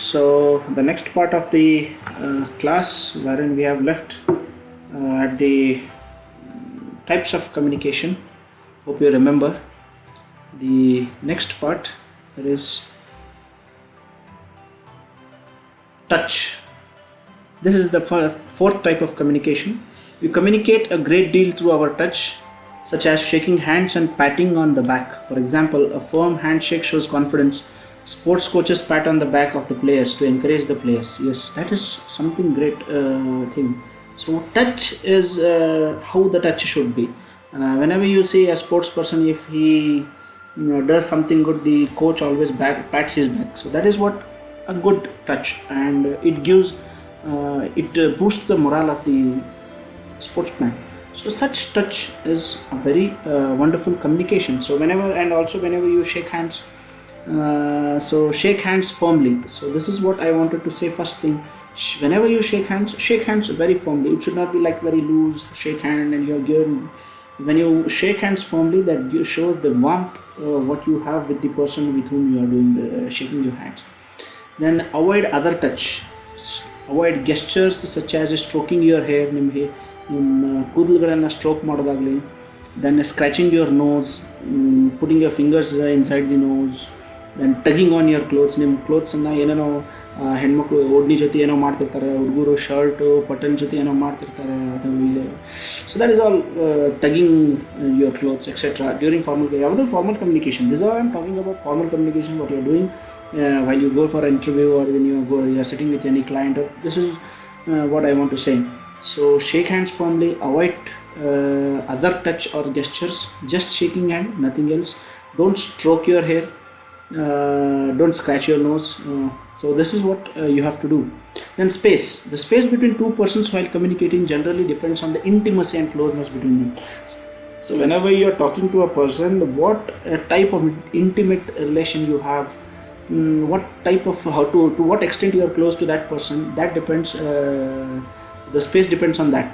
So the next part of the class wherein we have left at the types of communication, hope you remember the next part, that is touch. This is the fourth type of communication. We communicate a great deal through our touch, such as shaking hands and patting on the back. For example, a firm handshake shows confidence. Sports coaches pat on the back of the players to encourage the players. Yes, that is something great thing. So touch is how the touch should be. Whenever you see a sports person, if he does something good, the coach always pats his back. So that is what a good touch, and it boosts the morale of the sportsman. So such touch is a very wonderful communication. So whenever you shake hands, so shake hands firmly. So this is what I wanted to say first thing. Whenever you shake hands very firmly. It should not be like very loose shake hand and you're given. When you shake hands firmly, that shows the warmth what you have with the person with whom you are doing the shaking your hands. Then avoid other touch. Avoid gestures such as stroking your hair, ನಿಮ್ಮ ಕೂದಲುಗಳನ್ನು stroke ಮಾಡೋದಾಗಲಿ, then scratching your nose, putting your fingers inside the nose, then tugging on your clothes. ನಿಮ್ಮ ಕ್ಲೋತ್ಸನ್ನು ಏನೇನೋ ಹೆಣ್ಮಕ್ಳು ಓಡ್ನಿ ಜೊತೆ ಏನೋ ಮಾಡ್ತಿರ್ತಾರೆ, ಹುಡುಗರು shirt button ಜೊತೆ ಏನೋ ಮಾಡ್ತಿರ್ತಾರೆ. So that is all tugging your clothes etcetera during ಯಾವುದೋ formal communication. This are I am talking about formal communication, what you are doing while you go for an interview, or when you are sitting with any client. This is what I want to say. So shake hands firmly. Avoid other touch or gestures. Just shaking hand, nothing else. Don't stroke your hair. Don't scratch your nose. So this is what you have to do. Then space. The space between two persons while communicating generally depends on the intimacy and closeness between them. So whenever you are talking to a person, what type of intimate relation you have, what type of to what extent you are close to that person, that depends. The space depends on that.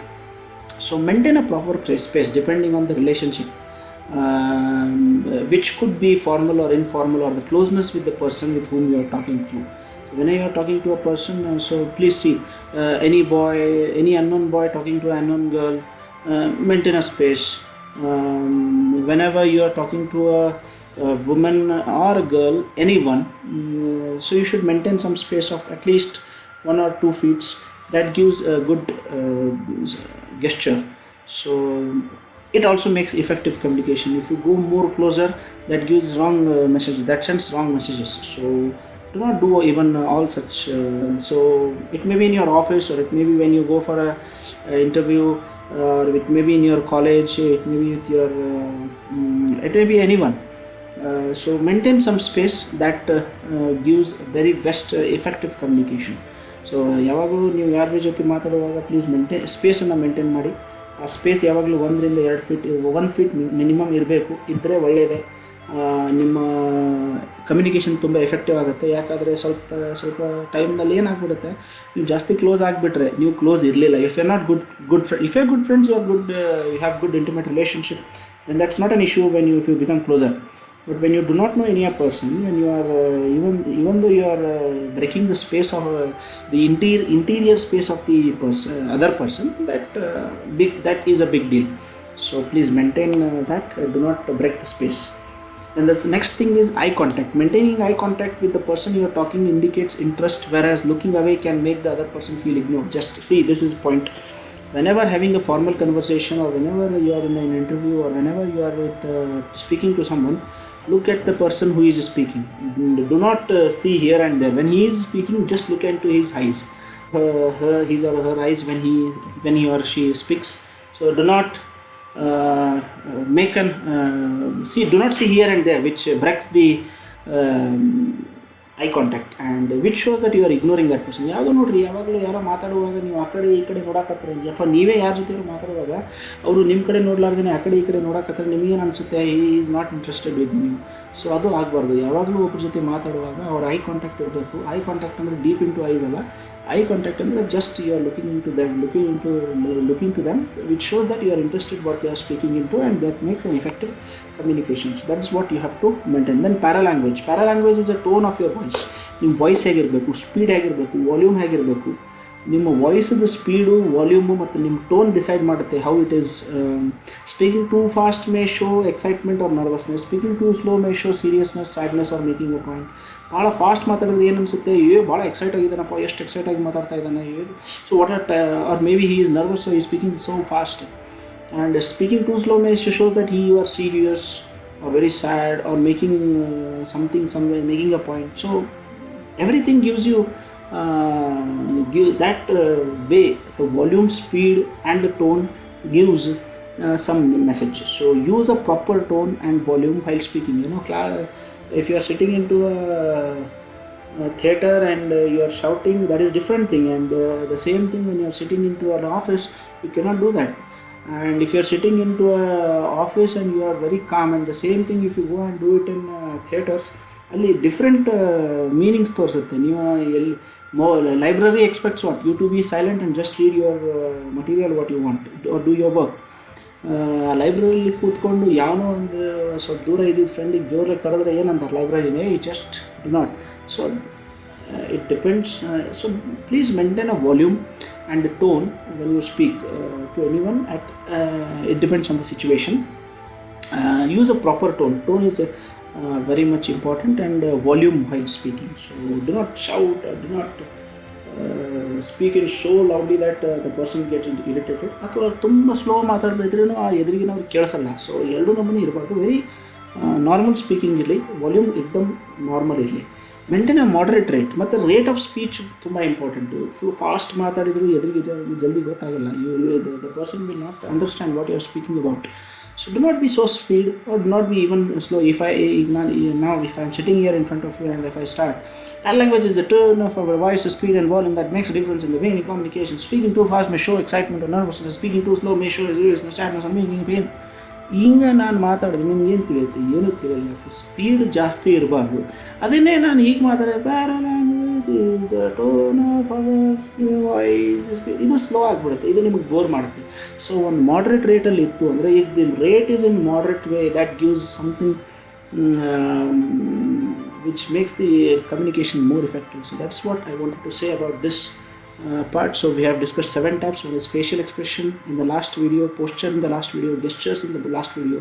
So maintain a proper space depending on the relationship, which could be formal or informal, or the closeness with the person with whom you are talking to. So when you are talking to a person, so please see, any unknown boy talking to an unknown girl, maintain a space. Whenever you are talking to a woman or a girl, anyone, so you should maintain some space of at least 1 or 2 feet. That gives a good gesture. So it also makes effective communication. If you go more closer, that gives wrong messages, that sends wrong messages. So do not do even all such. So it may be in your office, or it may be when you go for a interview, or it may be in your college, it may be with your it may be anyone. So maintain some space. That gives very best effective communication. So ಯಾವಾಗಲೂ ನೀವು ಯಾರ ಜೊತೆ ಮಾತಾಡುವಾಗ please ಸ್ಪೇಸನ್ನು maintain ಮಾಡಿ. ಆ space ಯಾವಾಗಲೂ 1 ರಿಂದ 2 feet, 1 feet minimum ಇರಬೇಕು. ಇದ್ದರೆ ಒಳ್ಳೆಯದೇ. ನಿಮ್ಮ ಕಮ್ಯುನಿಕೇಷನ್ ತುಂಬ ಎಫೆಕ್ಟಿವ್ ಆಗುತ್ತೆ. ಯಾಕಂದರೆ ಸ್ವಲ್ಪ ಟೈಮ್ನಲ್ಲಿ ಏನಾಗ್ಬಿಡುತ್ತೆ, ನೀವು ಜಾಸ್ತಿ ಕ್ಲೋಸ್ ಆಗಿಬಿಟ್ರೆ ನೀವು ಕ್ಲೋಸ್ ಇರಲಿಲ್ಲ. If you are not good friend, if you are good friends, you have good intimate relationship, then that's not an issue if you become closer. But when you do not know any person, when you are even though you are breaking the space of the interior space of the other person, that is a big deal. So please maintain that. Do not break the space. And the next thing is eye contact. Maintaining eye contact with the person you are talking indicates interest, whereas looking away can make the other person feel ignored. Just see, this is point. Whenever having a formal conversation, or whenever you are in an interview, or whenever you are speaking to someone, look at the person who is speaking. Do not see here and there. When he is speaking, just look into his eyes, his or her eyes when he or she speaks. So do not do not see here and there, which breaks the eye contact, and which shows that you are ignoring that person. ಯಾವುದೋ ನೋಡ್ರಿ, ಯಾವಾಗಲೂ ಯಾರೋ ಮಾತಾಡುವಾಗ ನೀವು ಆ ಕಡೆ ಈ ಕಡೆ ನೋಡಕತ್ತಾರೆ, ಅಥವಾ ನೀವೇ ಯಾರ ಜೊತೆ ಮಾತಾಡುವಾಗ ಅವರು ನಿಮ್ಮ ಕಡೆ ನೋಡ್ಲಾರ್ದೇ ಆ ಕಡೆ ಈ ಕಡೆ ನೋಡಕತ್ತಾರೆ, ನಿಮಗೇನು ಅನಿಸುತ್ತೆ? He is not interested with ನೀವು. ಸೊ ಅದು ಆಗಬಾರ್ದು. ಯಾವಾಗಲೂ ಒಬ್ಬರ ಜೊತೆ ಮಾತಾಡುವಾಗ ಅವ್ರ ಐ ಕಾಂಟ್ಯಾಕ್ಟ್ ಇರಬೇಕು. ಐ ಕಾಂಟ್ಯಾಕ್ಟ್ ಅಂದರೆ ಡೀಪ್ ಇಂಟು ಐಸ್ ಅಲ್ಲ, ಐ ಕಾಂಟ್ಯಾಕ್ಟ್ ಅಂದರೆ just you are looking to them which shows that you are interested what you are speaking into and that makes an effective communication. So that is what you have to maintain. Then paralanguage is a tone of your voice. ನಿಮ್ಮ voice ಹೇಗಿರಬೇಕು, speed ಹೇಗಿರಬೇಕು, volume ಹೇಗಿರಬೇಕು. ನಿಮ್ಮ ವಾಯ್ಸದ speed, volume ಮತ್ತು ನಿಮ್ಮ tone decide ಮಾಡುತ್ತೆ how it is. Speaking too fast may show excitement or nervousness. Speaking too slow may show seriousness, sadness or making a point. ಭಾಳ ಫಾಸ್ಟ್ ಮಾತಾಡಿದ್ರೆ ಏನು ಅನಿಸುತ್ತೆ, ಭಾಳ ಎಕ್ಸೈಟ್ ಆಗಿದ್ದಾನಪ್ಪ, ಎಷ್ಟು ಎಕ್ಸೈಟ್ ಆಗಿ ಮಾತಾಡ್ತಾ ಇದ್ದಾನೆ. So what are may be he is nervous, so he speaking so fast. And speaking too slow may shows that you are serious or very sad or making something somewhere, making a point. So everything gives you give that way. The volume, speed and the tone gives some message. So use a proper tone and volume while speaking. If you are sitting into a theater and you are shouting, that is different thing. And the same thing when you are sitting into an office, you cannot do that. And if you are sitting into a office and you are very calm, and the same thing if you go and do it in theaters, ಅಲ್ಲಿ different meanings ತೋರಿಸುತ್ತೆ. ನೀವು ಎಲ್ಲಿ library expects what you to be silent and just read your material what you want are do your work. ಲೈಬ್ರರಿಲಿ ಕೂತ್ಕೊಂಡು ಯಾವನೋ ಒಂದು ಸ್ವಲ್ಪ ದೂರ ಇದ್ದಿದ್ದು ಫ್ರೆಂಡಿಗೆ ಜೋರಾಗಿ ಕರೆದ್ರೆ ಏನಂತಾರೆ ಲೈಬ್ರರಿನೇ, just do not. So it depends. So please maintain a volume and the tone when you speak to anyone. It depends on the situation. Use a proper tone. Tone is very much important, and volume while speaking. So do not shout or do not speak it so loudly that the person gets irritated. ಅಥವಾ ತುಂಬ slow ಮಾತಾಡ್ಬಿಟ್ರೂ ಆ ಎದುರಿಗಿನವ್ರಿಗೆ ಕೇಳಿಸಲ್ಲ. So ಎರಡೂ ನಮೂನೆ ಇರಬಾರ್ದು. Very normal speaking ಇರಲಿ, volume ಎಕ್ದಮ್ normal ಇರಲಿ. Maintain a moderate rate. ಮತ್ತು ರೇಟ್ ಆಫ್ ಸ್ಪೀಚ್ ತುಂಬ ಇಂಪಾರ್ಟೆಂಟು. ಫುಲ್ ಫಾಸ್ಟ್ ಮಾತಾಡಿದ್ರು ಎದುರಿಗೆ ಜಲ್ದಿ ಗೊತ್ತಾಗಲ್ಲ. The person will not understand what you are speaking about. So do not be so speed or do not be even slow. If I am sitting here in front of you and if I start, Paralanguage is the tone of our voice, speed and volume that makes a difference in the way in communication. Speaking too fast may show excitement or nervousness. Speaking too slow may show seriousness, sadness or making pain. ಹಿಂಗೆ ನಾನು ಮಾತಾಡಿದೆ ನಿಮ್ಗೆ ಏನು ತಿಳಿಯುತ್ತೆ? ಏನೂ ತಿಳಿಯಲ್ಲ. Speed ಜಾಸ್ತಿ ಇರಬಾರ್ದು. ಅದನ್ನೇ ನಾನು ಹೀಗೆ ಮಾತಾಡಿದೆ, paralanguage is the tone of our voice, ಇದು ಸ್ಲೋ ಆಗಿಬಿಡುತ್ತೆ. ಇದು ನಿಮಗೆ ಬೋರ್ ಮಾಡುತ್ತೆ. ಸೊ ಒಂದು ಮಾಡ್ರೇಟ್ ರೇಟಲ್ಲಿ ಇತ್ತು ಅಂದರೆ, if the rate is in moderate way, that gives something which makes the communication more effective. So that's what I wanted to say about this part. So we have discussed 7 types. One is facial expression in the last video, posture in the last video, gestures in the last video,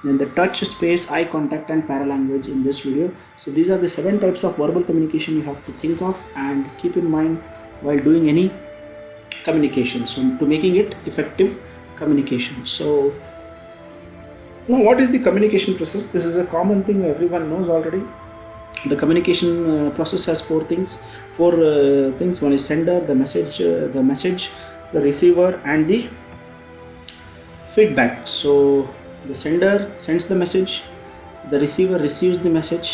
then the touch, space, eye contact and paralanguage in this video. So these are the 7 types of verbal communication you have to think of and keep in mind while doing any communication, so to making it effective communication. So now what is the communication process? This is a common thing everyone knows already. The communication process has 4 things. One is sender, the message, the receiver and the feedback. So the sender sends the message, the receiver receives the message,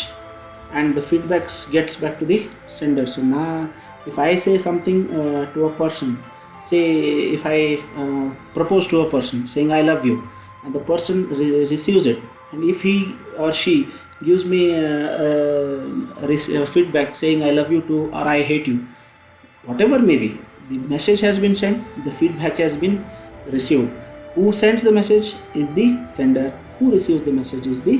and the feedback gets back to the sender. So now if I say something to a person, say if I propose to a person saying I love you, and the person receives it, and if he or she gives me feedback saying I love you too or I hate you, whatever may be, the message has been sent, the feedback has been received. Who sends the message is the sender, who receives the message is the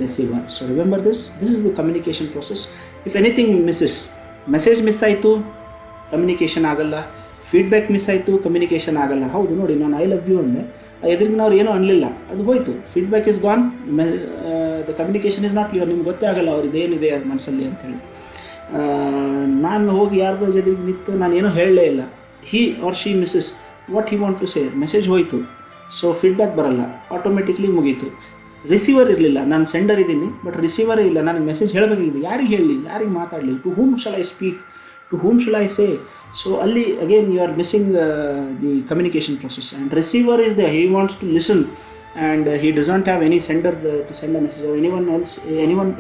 receiver. So remember this is the communication process. If anything misses, message miss ಆಯಿತು, communication ಆಗಲ್ಲ. Feedback miss ಆಯಿತು, communication ಆಗಲ್ಲ. ಹೌದು ನೋಡಿ, ನಾನು I love you ಅಂದೆ, ಎದುರಿಗಿನವ್ರು ಏನೂ ಅನ್ನಲಿಲ್ಲ, ಅದು ಹೋಯ್ತು. Feedback is gone, the communication is not clear. ನಿಮ್ಗೆ ಗೊತ್ತೇ ಆಗಲ್ಲ ಅವ್ರದ್ದು ಏನಿದೆ ಮನಸ್ಸಲ್ಲಿ ಅಂಥೇಳಿ. ನಾನು ಹೋಗಿ ಯಾರ್ದೋ ಜೊತೆಗೆ ನಿಂತು ನಾನು ಏನೂ ಹೇಳಲೇ ಇಲ್ಲ. He or she misses what he want to say, message ಹೋಯಿತು. ಸೊ ಫೀಡ್ಬ್ಯಾಕ್ ಬರಲ್ಲ, ಆಟೋಮೆಟಿಕ್ಲಿ ಮುಗೀತು. ರಿಸೀವರ್ ಇರಲಿಲ್ಲ, ನಾನು ಸೆಂಡರ್ ಇದ್ದೀನಿ ಬಟ್ ರಿಸೀವರೇ ಇಲ್ಲ. ನನಗೆ ಮೆಸೇಜ್ ಹೇಳಬೇಕಿದೆ, ಯಾರಿಗೆ ಹೇಳಲಿ, ಯಾರಿಗೆ ಮಾತಾಡಲಿ, to whom shall I speak, to whom shall I say. So ಅಲ್ಲಿ again you are missing the communication process, and receiver is there, he wants to listen and he doesn't have any sender to send a message, or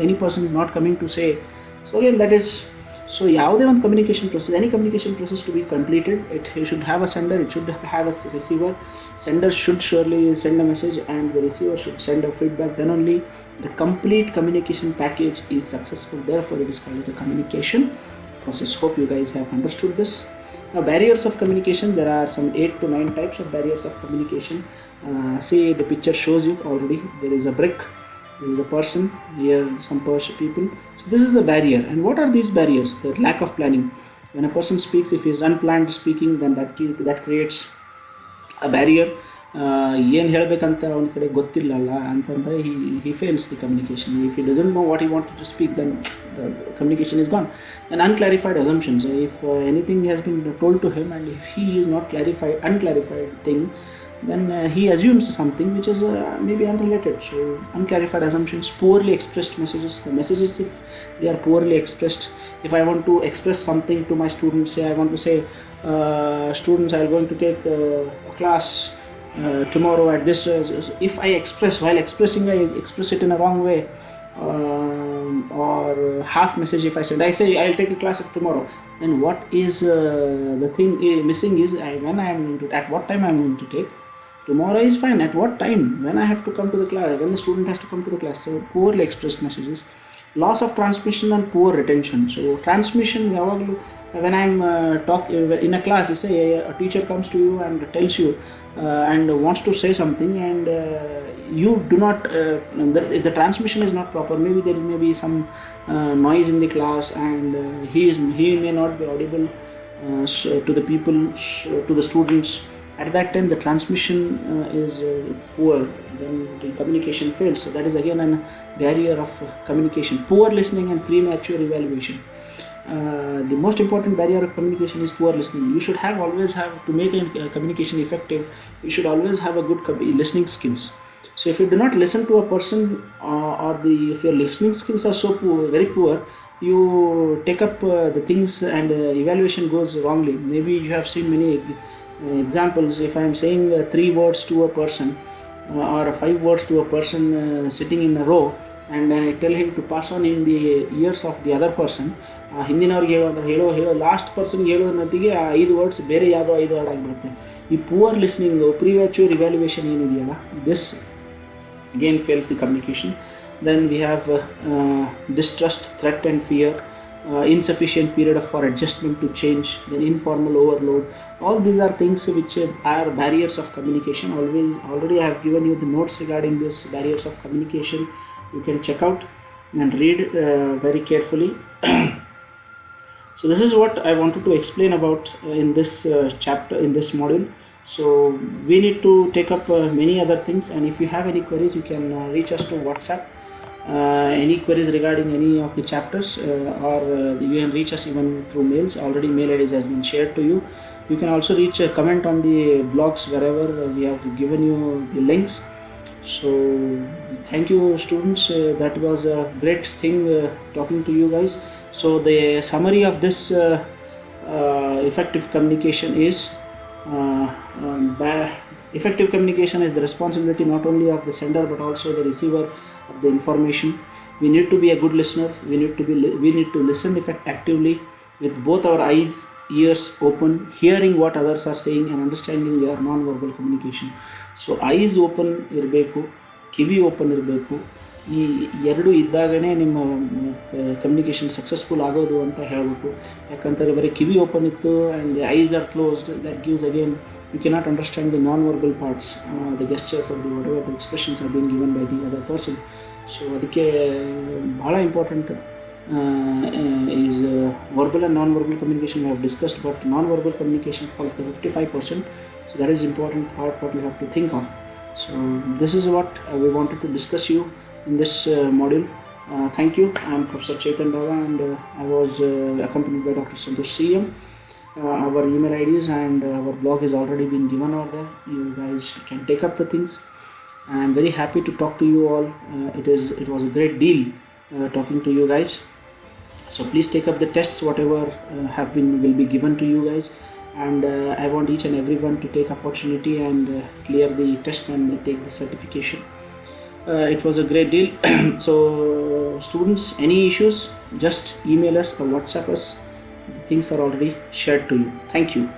any person is not coming to say. So again that is, so ಯಾವುದೇ ಒಂದು communication process, any communication process to be completed, it should have a sender, it should have a receiver. Sender should surely send a message and the receiver should send a feedback. Then only the complete communication package is successful. Therefore it is called as a communication process. Hope you guys have understood this. Now, barriers of communication, there are some 8 to 9 types of barriers of communication. See, the picture shows you already. There is a brick, there is a person, here some people. So this is the barrier. And what are these barriers? The lack of planning. When a person speaks, if he is unplanned speaking, then that creates a barrier. ಏನು ಹೇಳಬೇಕಂತ ಅವನ ಕಡೆ ಗೊತ್ತಿಲ್ಲಲ್ಲ ಅಂತಂದರೆ he fails the communication. If he doesn't know what he wanted to speak, then the communication is gone. And unclarified assumptions. If anything has been told to him and if he is not unclarified thing, then he assumes something which is maybe unrelated. So unclarified assumptions, poorly expressed messages. The messages, if they are poorly expressed, if I want to express something to my students, say I want to say, students, I am going to take a class tomorrow at this, if I express, while expressing I express it in a wrong way, or half message, if I say I'll take a class tomorrow, then what is the thing missing is when I am going to, at what time I am going to take. Tomorrow is fine, at what time, when I have to come to the class, when the student has to come to the class. So poorly expressed messages. Loss of transmission and poor retention. So transmission, when I am in a class, say a teacher comes to you and tells you and wants to say something, and you do not, if the transmission is not proper, maybe there may be some noise in the class, and he may not be audible to the people, to the students. At that time the transmission is poor, then the communication fails. So that is again a barrier of communication. Poor listening and premature evaluation. The most important barrier of communication is poor listening. You should always have to make communication effective. You should always have a good listening skills. So if you do not listen to a person, if your listening skills are so poor, very poor, you take up the things and evaluation goes wrongly. Maybe you have seen many examples. If I am saying 3 words to a person or 5 words to a person sitting in a row, and I tell him to pass on in the ears of the other person, ಹಿಂದಿನವ್ರಿಗೆ ಹೇಳೋ last ಪರ್ಸನ್ಗೆ ಹೇಳೋದನ್ನೊತ್ತಿಗೆ ಆ 5 words ಬೇರೆ ಯಾವುದೋ 5 word ಆಗಿಬಿಡುತ್ತೆ. ಈ poor ಲಿಸ್ನಿಂಗು, ಪ್ರಿಮ್ಯಾಚೂರ್ evaluation ಏನಿದೆಯಲ್ಲ, this again fails the communication. Then we have distrust, threat and fear, insufficient period for adjustment to change, then informal overload. All these are things which are barriers of communication. Already I have given you the notes regarding this barriers of communication. You can check out and read very carefully. So this is what I wanted to explain about in this chapter, in this module. So we need to take up many other things, and if you have any queries, you can reach us to WhatsApp. Any queries regarding any of the chapters, or you can reach us even through mails. Already mail IDs has been shared to you. You can also comment on the blogs wherever we have given you the links. So thank you, students. That was a great thing talking to you guys. So the summary of this effective communication is effective communication is the responsibility not only of the sender but also the receiver of the information. We need to be a good listener. We need to listen actively with both our eyes, ears open, hearing what others are saying and understanding their non-verbal communication. So eyes open ಇರಬೇಕು, ಕಿವಿ open ಇರಬೇಕು. ಈ ಎರಡು ಇದ್ದಾಗನೇ ನಿಮ್ಮ communication successful ಆಗೋದು ಅಂತ ಹೇಳಬೇಕು. ಯಾಕಂತಂದರೆ ಬರೀ ಕಿವಿ ಓಪನ್ ಇತ್ತು and the eyes are closed, that gives again you cannot understand the non verbal parts, the gestures of the whatever the expressions are been given by the other person. So ಅದಕ್ಕೆ ಭಾಳ important is verbal and non-verbal communication we have discussed, but non-verbal communication falls to 55%. So that is important part what you have to think of. So this is what we wanted to discuss you in this module. Thank you. I am Professor Chetan Daga, and I was accompanied by Dr. Santosh CM. Our email IDs and our blog has already been given over there. You guys can take up the things. I am very happy to talk to you all. It was a great deal talking to you guys. So please take up the tests whatever will be given to you guys, and I want each and everyone to take opportunity and clear the tests and take the certification. It was a great deal. So students, any issues, just email us or WhatsApp us. things are already shared to you. Thank you.